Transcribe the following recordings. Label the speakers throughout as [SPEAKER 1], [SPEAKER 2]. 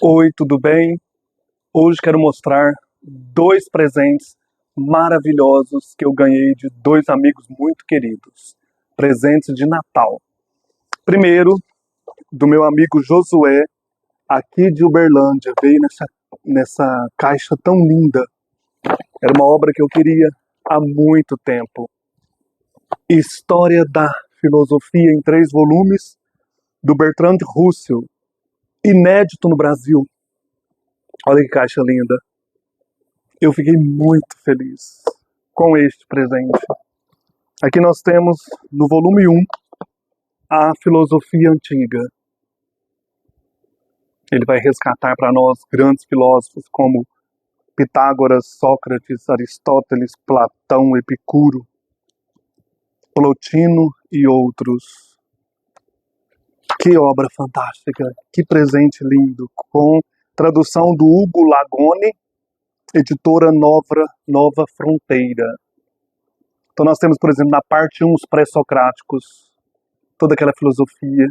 [SPEAKER 1] Oi, tudo bem? Hoje quero mostrar dois presentes maravilhosos que eu ganhei de dois amigos muito queridos. Presentes de Natal. Primeiro, do meu amigo Josué, aqui de Uberlândia. Veio nessa caixa tão linda. Era uma obra que eu queria há muito tempo. História da Filosofia em 3 volumes, do Bertrand Russell. Inédito no Brasil. Olha que caixa linda. Eu fiquei muito feliz com este presente. Aqui nós temos, no volume 1, a filosofia antiga. Ele vai resgatar para nós grandes filósofos como Pitágoras, Sócrates, Aristóteles, Platão, Epicuro, Plotino e outros. Que obra fantástica, que presente lindo, com tradução do Hugo Lagone, editora Nova Fronteira. Então nós temos, por exemplo, na parte 1, os pré-socráticos, toda aquela filosofia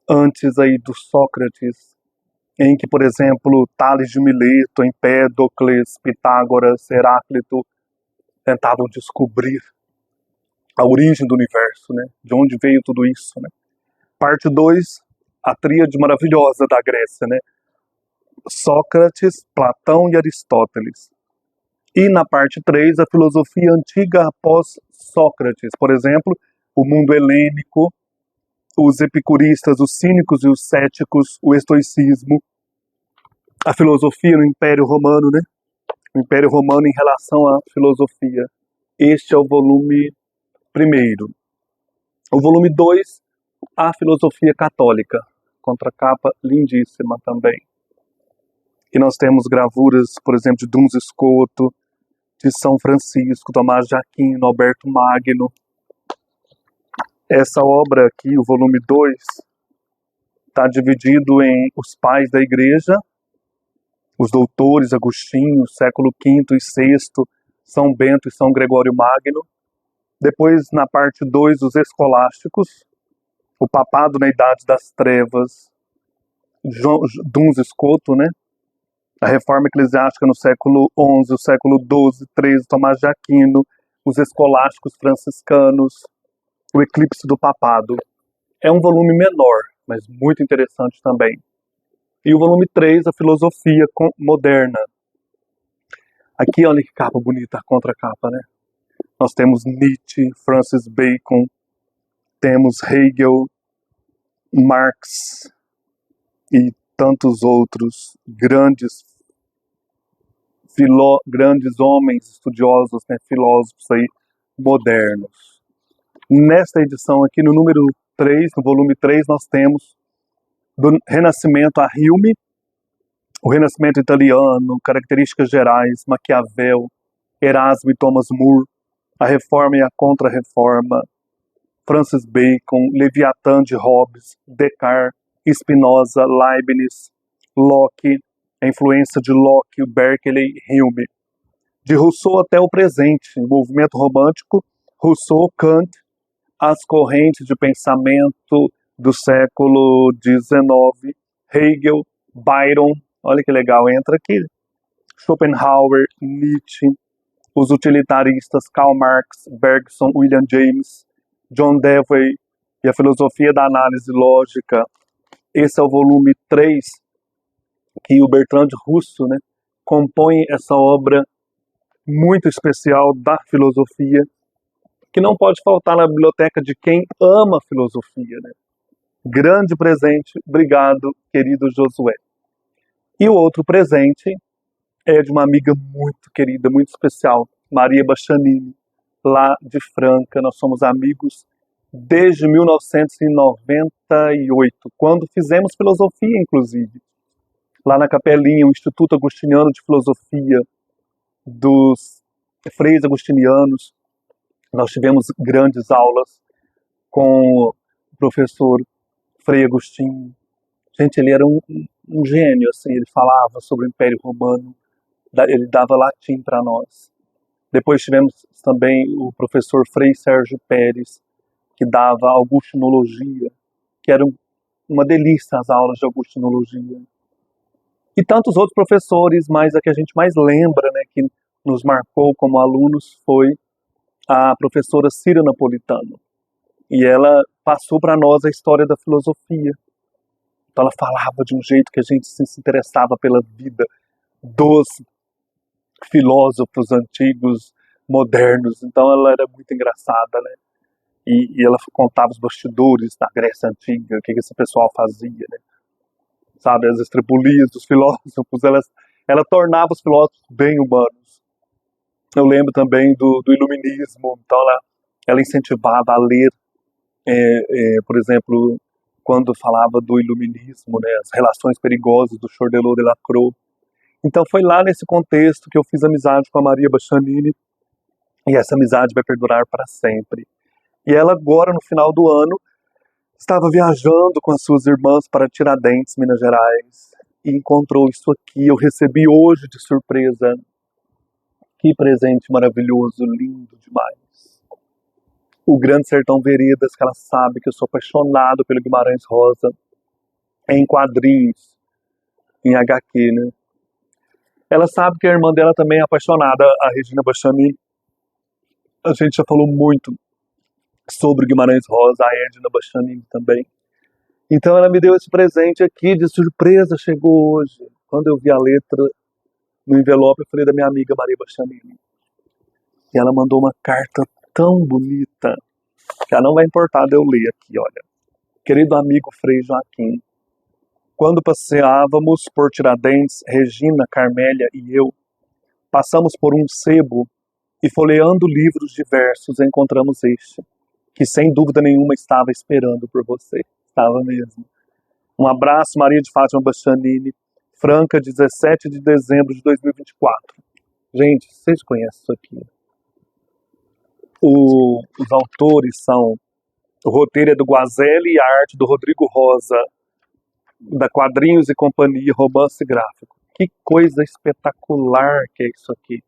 [SPEAKER 1] antes aí do Sócrates, em que, por exemplo, Tales de Mileto, Empédocles, Pitágoras, Heráclito tentavam descobrir a origem do universo, né? De onde veio tudo isso, né? Parte 2, a tríade maravilhosa da Grécia, né? Sócrates, Platão e Aristóteles. E na parte 3, a filosofia antiga após Sócrates. Por exemplo, o mundo helênico, os epicuristas, os cínicos e os céticos, o estoicismo, a filosofia no Império Romano, né? O Império Romano em relação à filosofia. Este é o volume 1. O volume 2, a filosofia católica. Contracapa lindíssima também. E nós temos gravuras, por exemplo, de Duns Scoto, de São Francisco, Tomás de Aquino, Alberto Magno. Essa obra aqui, o volume 2, está dividido em os pais da igreja, os doutores, Agostinho, século V e VI, São Bento e São Gregório Magno. Depois, na parte 2, os escolásticos, o papado na Idade das Trevas, Duns Scoto, né? A reforma eclesiástica no século XI, o século XII, XIII, Tomás de Aquino, os escolásticos franciscanos, o eclipse do papado. É um volume menor, mas muito interessante também. E o volume 3, a filosofia moderna. Aqui, olha que capa bonita, a contracapa, né? Nós temos Nietzsche, Francis Bacon, temos Hegel, Marx e tantos outros grandes homens estudiosos, né, filósofos aí, modernos. Nesta edição aqui, no número 3, no volume 3, nós temos do Renascimento a Hume, o Renascimento italiano, características gerais, Maquiavel, Erasmo e Thomas More, a Reforma e a Contra-Reforma, Francis Bacon, Leviatã de Hobbes, Descartes, Spinoza, Leibniz, Locke, a influência de Locke, Berkeley, Hume. De Rousseau até o presente, o movimento romântico, Rousseau, Kant, as correntes de pensamento do século XIX, Hegel, Byron, olha que legal, entra aqui, Schopenhauer, Nietzsche, os utilitaristas Karl Marx, Bergson, William James, John Dewey e a filosofia da análise lógica. Esse é o volume 3, que o Bertrand Russell, né, compõe essa obra muito especial da filosofia, que não pode faltar na biblioteca de quem ama a filosofia, né? Grande presente, obrigado, querido Josué. E o outro presente é de uma amiga muito querida, muito especial, Maria Bachanini, lá de Franca. Nós somos amigos desde 1998, quando fizemos filosofia, inclusive. Lá na Capelinha, o Instituto Agostiniano de Filosofia dos Freis Agostinianos. Nós tivemos grandes aulas com o professor Frei Agostinho. Gente, ele era um gênio, assim, ele falava sobre o Império Romano, ele dava latim para nós. Depois tivemos também o professor Frei Sérgio Pérez, que dava augustinologia, que era uma delícia as aulas de augustinologia. E tantos outros professores, mas a que a gente mais lembra, né, que nos marcou como alunos, foi a professora Cira Napolitano. E ela passou para nós a história da filosofia. Então ela falava de um jeito que a gente se interessava pela vida dos filósofos antigos, modernos. Então ela era muito engraçada, né? E ela contava os bastidores da Grécia Antiga, o que esse pessoal fazia, né? Sabe, as estripulias dos filósofos, ela tornava os filósofos bem humanos. Eu lembro também do iluminismo, então ela incentivava a ler, por exemplo, quando falava do iluminismo, né, as relações perigosas do Chordelot de Lacroix. Então foi lá nesse contexto que eu fiz amizade com a Maria Bastianini, e essa amizade vai perdurar para sempre. E ela agora, no final do ano, estava viajando com as suas irmãs para Tiradentes, Minas Gerais, e encontrou isso aqui. Eu recebi hoje de surpresa. Que presente maravilhoso, lindo demais. O Grande Sertão Veredas, que ela sabe que eu sou apaixonado pelo Guimarães Rosa, em quadrinhos, em HQ, né? Ela sabe que a irmã dela também é apaixonada, a Regina Bastianini. A gente já falou muito sobre o Guimarães Rosa, a Edna Bastianini também. Então ela me deu esse presente aqui, de surpresa, chegou hoje. Quando eu vi a letra no envelope, eu falei da minha amiga Maria Bastianini. E ela mandou uma carta tão bonita, que ela não vai importar de eu ler aqui, olha. Querido amigo Frei Joaquim, quando passeávamos por Tiradentes, Regina, Carmélia e eu, passamos por um sebo e folheando livros diversos encontramos este, que sem dúvida nenhuma estava esperando por você. Estava mesmo. Um abraço, Maria de Fátima Bastianini, Franca, 17 de dezembro de 2024. Gente, vocês conhecem isso aqui? Os autores são... O roteiro é do Guazelli e a arte do Rodrigo Rosa, da Quadrinhos e Companhia, romance gráfico. Que coisa espetacular que é isso aqui.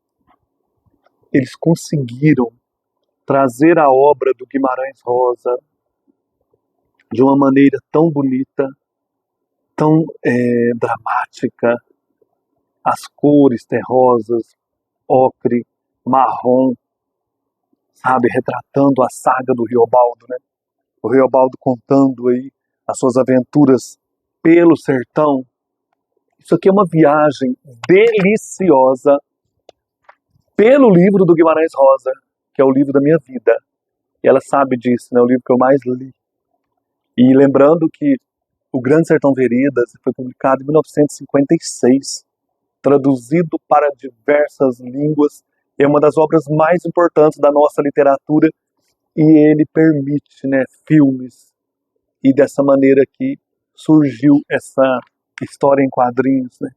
[SPEAKER 1] Eles conseguiram trazer a obra do Guimarães Rosa de uma maneira tão bonita, tão dramática. As cores terrosas, ocre, marrom, sabe, retratando a saga do Riobaldo, né? O Riobaldo contando aí as suas aventuras pelo sertão. Isso aqui é uma viagem deliciosa pelo livro do Guimarães Rosa, que é o livro da minha vida. E ela sabe disso, né? O livro que eu mais li. E lembrando que O Grande Sertão Veredas foi publicado em 1956, traduzido para diversas línguas, é uma das obras mais importantes da nossa literatura, e ele permite, né, filmes, e dessa maneira aqui surgiu essa história em quadrinhos, né,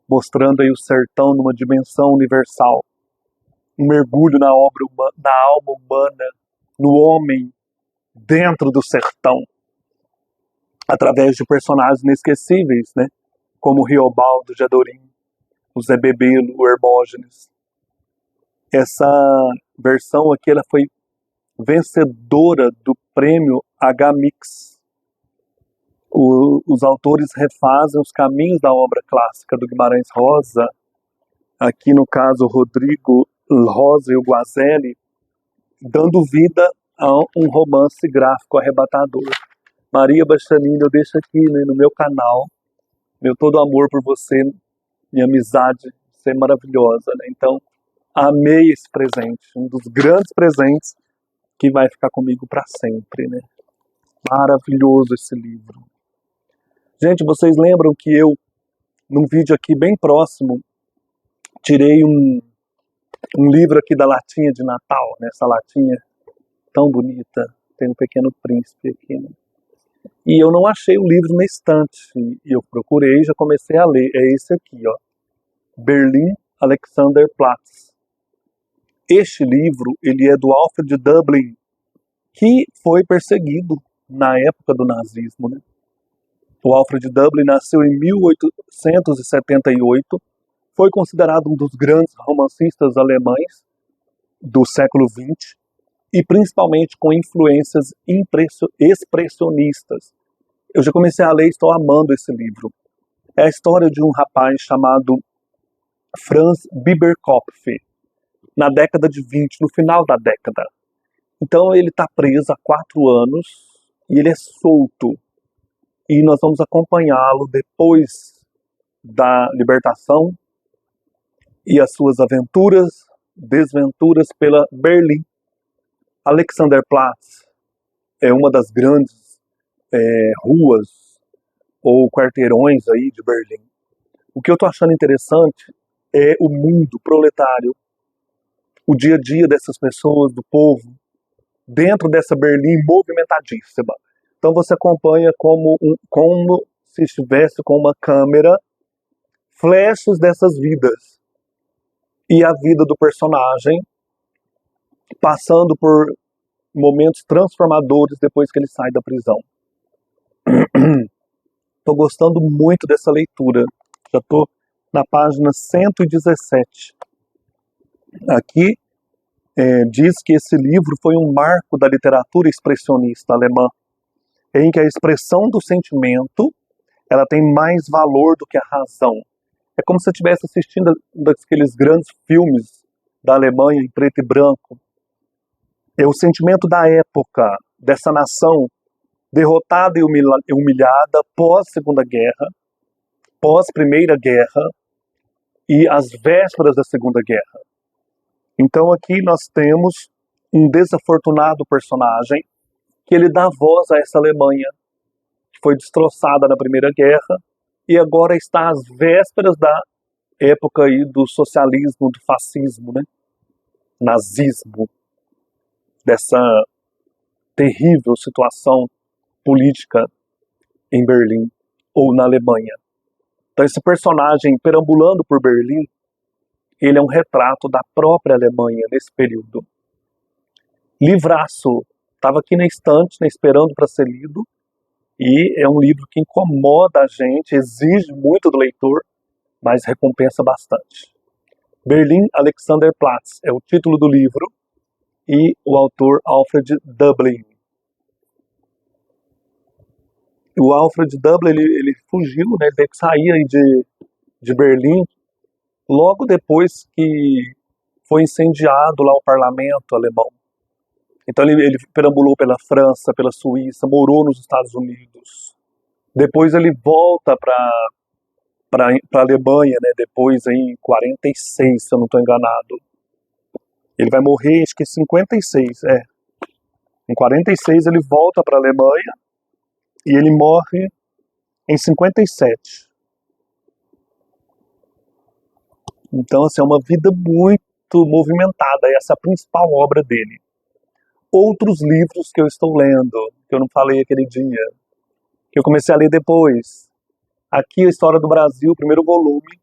[SPEAKER 1] mostrando aí o sertão numa dimensão universal, um mergulho na alma humana, no homem dentro do sertão, através de personagens inesquecíveis, né, como o Riobaldo de Adorim, o Zé Bebelo, o Hermógenes. Essa versão aqui ela foi vencedora do prêmio H-Mix. Os autores refazem os caminhos da obra clássica do Guimarães Rosa, aqui no caso o Rodrigo Rosa e o Guazelli, dando vida a um romance gráfico arrebatador. Maria Bastianini, eu deixo aqui, né, no meu canal, meu todo amor por você, minha amizade, você é maravilhosa, né? Então, amei esse presente, um dos grandes presentes que vai ficar comigo para sempre, né? Maravilhoso esse livro. Gente, vocês lembram que eu, num vídeo aqui bem próximo, tirei um livro aqui da latinha de Natal, né? Essa latinha tão bonita, tem um Pequeno Príncipe aqui, né? E eu não achei o livro na estante, e eu procurei, já comecei a ler, é esse aqui, ó, Berlin Alexanderplatz. Este livro, ele é do Alfred Dublin, que foi perseguido na época do nazismo, né? O Alfred Dublin nasceu em 1878, foi considerado um dos grandes romancistas alemães do século XX, e principalmente com influências expressionistas. Eu já comecei a ler e estou amando esse livro. É a história de um rapaz chamado Franz Bieberkopf, na década de 20, no final da década. Então ele está preso há 4 anos e ele é solto. E nós vamos acompanhá-lo depois da libertação e as suas aventuras, desventuras pela Berlim. Alexanderplatz é uma das grandes ruas ou quarteirões aí de Berlim. O que eu estou achando interessante é o mundo proletário, o dia a dia dessas pessoas, do povo, dentro dessa Berlim movimentadíssima. Então você acompanha como se estivesse com uma câmera, flashes dessas vidas. E a vida do personagem passando por momentos transformadores depois que ele sai da prisão. Estou gostando muito dessa leitura. Já estou na página 117. Aqui diz que esse livro foi um marco da literatura expressionista alemã, em que a expressão do sentimento ela tem mais valor do que a razão. É como se você estivesse assistindo daqueles grandes filmes da Alemanha em preto e branco. É o sentimento da época, dessa nação derrotada e humilhada pós-Segunda Guerra, pós-Primeira Guerra e às vésperas da Segunda Guerra. Então aqui nós temos um desafortunado personagem que ele dá voz a essa Alemanha que foi destroçada na Primeira Guerra e agora está às vésperas da época aí do socialismo, do fascismo, né? Nazismo, dessa terrível situação política em Berlim ou na Alemanha. Então esse personagem perambulando por Berlim, ele é um retrato da própria Alemanha nesse período. Livraço, estava aqui na estante, né, esperando para ser lido, e é um livro que incomoda a gente, exige muito do leitor, mas recompensa bastante. Berlin Alexanderplatz é o título do livro, e o autor Alfred Dublin. O Alfred Dublin, ele fugiu, né, ele teve que sair aí de Berlim, logo depois que foi incendiado lá o parlamento alemão. Então ele perambulou pela França, pela Suíça, morou nos Estados Unidos. Depois ele volta para a Alemanha, né, depois em 46, se eu não estou enganado. Ele vai morrer, acho que em 56, Em 46 ele volta para a Alemanha e ele morre em 57. Então, assim, é uma vida muito movimentada, essa é a principal obra dele. Outros livros que eu estou lendo, que eu não falei aquele dia, que eu comecei a ler depois. Aqui a História do Brasil, primeiro volume,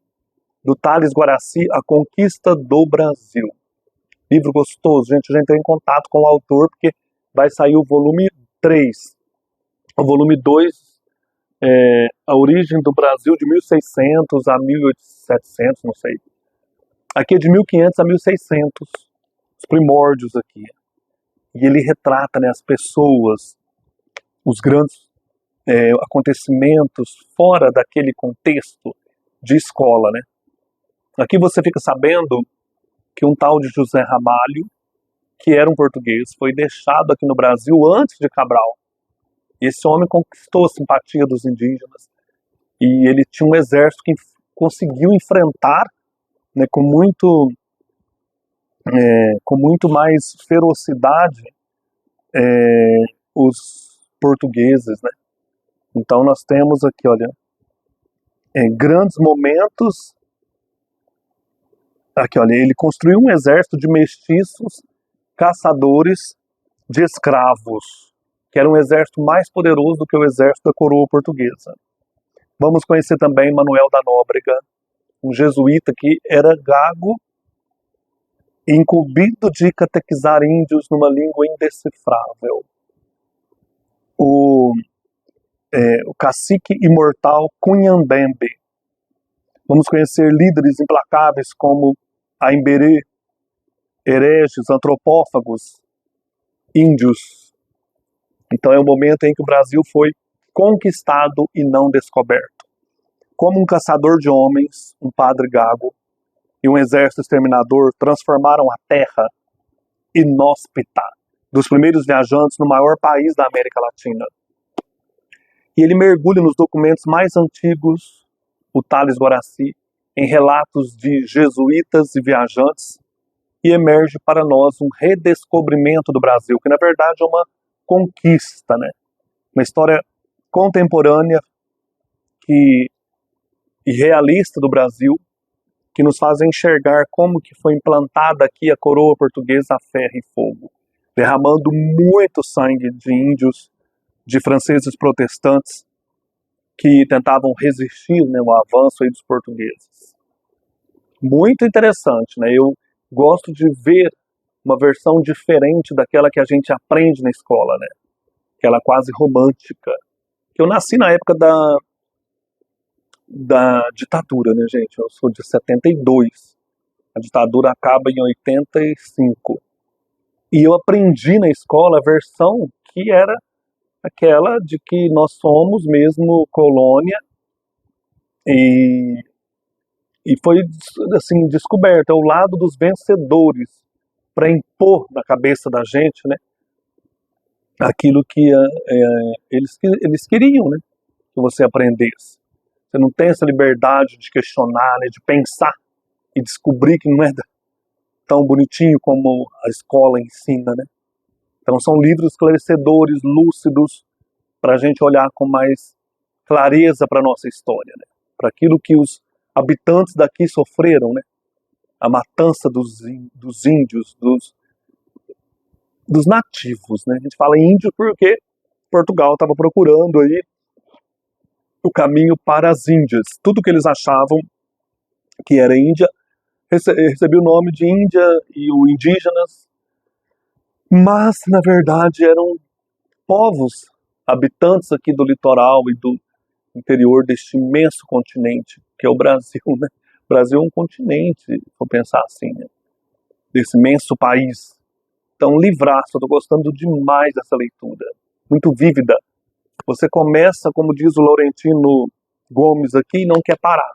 [SPEAKER 1] do Thales Guaraci, A Conquista do Brasil. Livro gostoso, gente, eu já entrei em contato com o autor, porque vai sair o volume 3. O volume 2, A Origem do Brasil, de 1600 a 1700, não sei. Aqui é de 1500 a 1600, os primórdios aqui. E ele retrata, né, as pessoas, os grandes acontecimentos fora daquele contexto de escola, né? Aqui você fica sabendo que um tal de José Ramalho, que era um português, foi deixado aqui no Brasil antes de Cabral. E esse homem conquistou a simpatia dos indígenas e ele tinha um exército que conseguiu enfrentar, né, com muito mais ferocidade os portugueses, né? Então nós temos aqui, olha, grandes momentos. Aqui, olha, ele construiu um exército de mestiços, caçadores de escravos, que era um exército mais poderoso do que o exército da coroa portuguesa. Vamos conhecer também Manuel da Nóbrega, um jesuíta que era gago, incumbido de catequizar índios numa língua indecifrável. O cacique imortal Cunhambembe. Vamos conhecer líderes implacáveis como Aimberê, hereges, antropófagos, índios. Então é um momento em que o Brasil foi conquistado e não descoberto. como um caçador de homens, um padre gago e um exército exterminador transformaram a terra inóspita dos primeiros viajantes no maior país da América Latina. E ele mergulha nos documentos mais antigos, o Tales Guaraci, em relatos de jesuítas e viajantes, e emerge para nós um redescobrimento do Brasil, que na verdade é uma conquista, né? Uma história contemporânea e realista do Brasil, que nos faz enxergar como que foi implantada aqui a coroa portuguesa a ferro e fogo, derramando muito sangue de índios, de franceses protestantes, que tentavam resistir, né, ao avanço aí dos portugueses. Muito interessante, né? Eu gosto de ver uma versão diferente daquela que a gente aprende na escola, né? Aquela quase romântica. Eu nasci na época da ditadura, né, gente? Eu sou de 72. A ditadura acaba em 85. E eu aprendi na escola a versão que era aquela de que nós somos mesmo colônia e foi assim descoberto, é o lado dos vencedores para impor na cabeça da gente, né, aquilo que eles queriam, né, que você aprendesse. Você não tem essa liberdade de questionar, né, de pensar e descobrir que não é tão bonitinho como a escola ensina, né? Então são livros esclarecedores, lúcidos, para a gente olhar com mais clareza para a nossa história, né? Para aquilo que os habitantes daqui sofreram, né? A matança dos índios, dos nativos, né? A gente fala índio porque Portugal estava procurando aí o caminho para as Índias. Tudo que eles achavam que era Índia recebia o nome de Índia e o indígenas, mas na verdade eram povos habitantes aqui do litoral e do interior deste imenso continente que é o Brasil, né? O Brasil é um continente, vou pensar assim, né? Desse imenso país. Então, livraço, eu tô gostando demais dessa leitura, muito vívida. Você começa, como diz o Laurentino Gomes aqui, e não quer parar.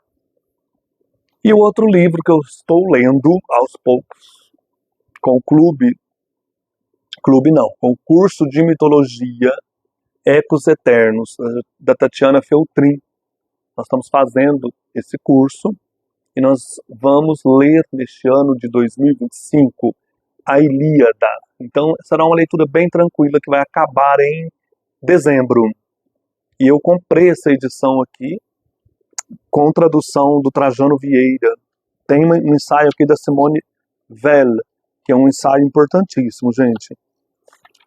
[SPEAKER 1] E o outro livro que eu estou lendo aos poucos, com o com o curso de mitologia Ecos Eternos, da Tatiana Feltrin. Nós estamos fazendo esse curso e nós vamos ler neste ano de 2025 a Ilíada. Então será uma leitura bem tranquila que vai acabar em dezembro. E eu comprei essa edição aqui com tradução do Trajano Vieira. Tem um ensaio aqui da Simone Weil, que é um ensaio importantíssimo, gente.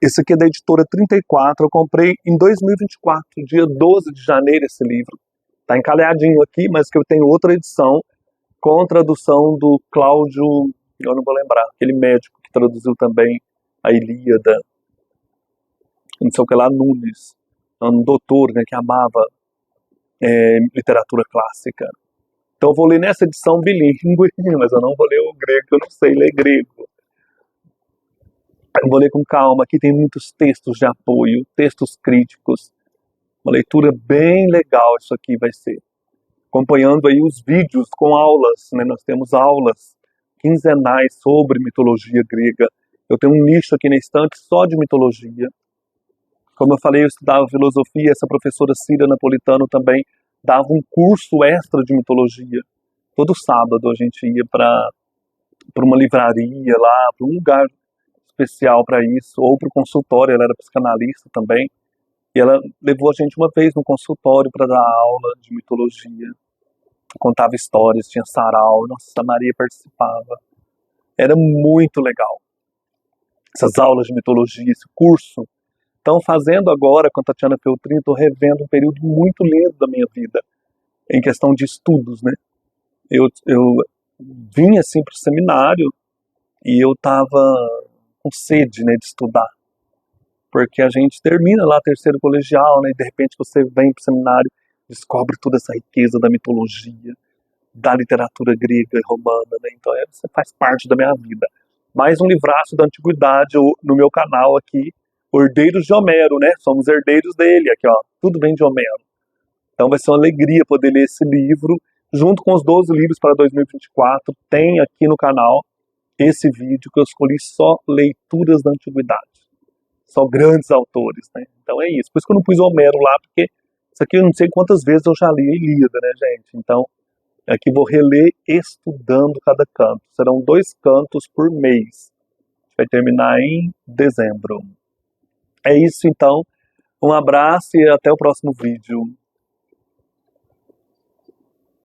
[SPEAKER 1] Esse aqui é da editora 34, eu comprei em 2024, dia 12 de janeiro esse livro. Tá encalhadinho aqui, mas que eu tenho outra edição com tradução do Cláudio, eu não vou lembrar, aquele médico que traduziu também a Ilíada, não sei o que lá, Nunes, um doutor, né, que amava literatura clássica. Então eu vou ler nessa edição bilíngue, mas eu não vou ler o grego, eu não sei ler grego. Eu vou ler com calma, aqui tem muitos textos de apoio, textos críticos, uma leitura bem legal isso aqui vai ser. Acompanhando aí os vídeos com aulas, né? Nós temos aulas quinzenais sobre mitologia grega. Eu tenho um nicho aqui na estante só de mitologia. Como eu falei, eu estudava filosofia, essa professora Cira Napolitano também dava um curso extra de mitologia. Todo sábado a gente ia para uma livraria lá, para um lugar especial para isso, ou para o consultório, ela era psicanalista também, e ela levou a gente uma vez no consultório para dar aula de mitologia, contava histórias, tinha sarau, nossa, a Maria participava, era muito legal, essas aulas de mitologia, esse curso. Então, fazendo agora com a Tatiana Feltrin, estou revendo um período muito lindo da minha vida, em questão de estudos, né? Eu vim assim para o seminário e eu estava com sede, né, de estudar, porque a gente termina lá terceiro colegial, né, e de repente você vem para o seminário, descobre toda essa riqueza da mitologia, da literatura grega e romana, né, então você faz parte da minha vida. Mais um livraço da antiguidade no meu canal aqui, Herdeiros de Homero, né, somos herdeiros dele, aqui ó, tudo vem de Homero. Então vai ser uma alegria poder ler esse livro, junto com os 12 livros para 2024. Tem aqui no canal esse vídeo que eu escolhi só leituras da antiguidade. Só grandes autores, né? Então é isso. Por isso que eu não pus Homero lá, porque isso aqui eu não sei quantas vezes eu já li a Ilíada, né, gente? Então, aqui vou reler estudando cada canto. Serão 2 cantos por mês. Vai terminar em dezembro. É isso, então. Um abraço e até o próximo vídeo.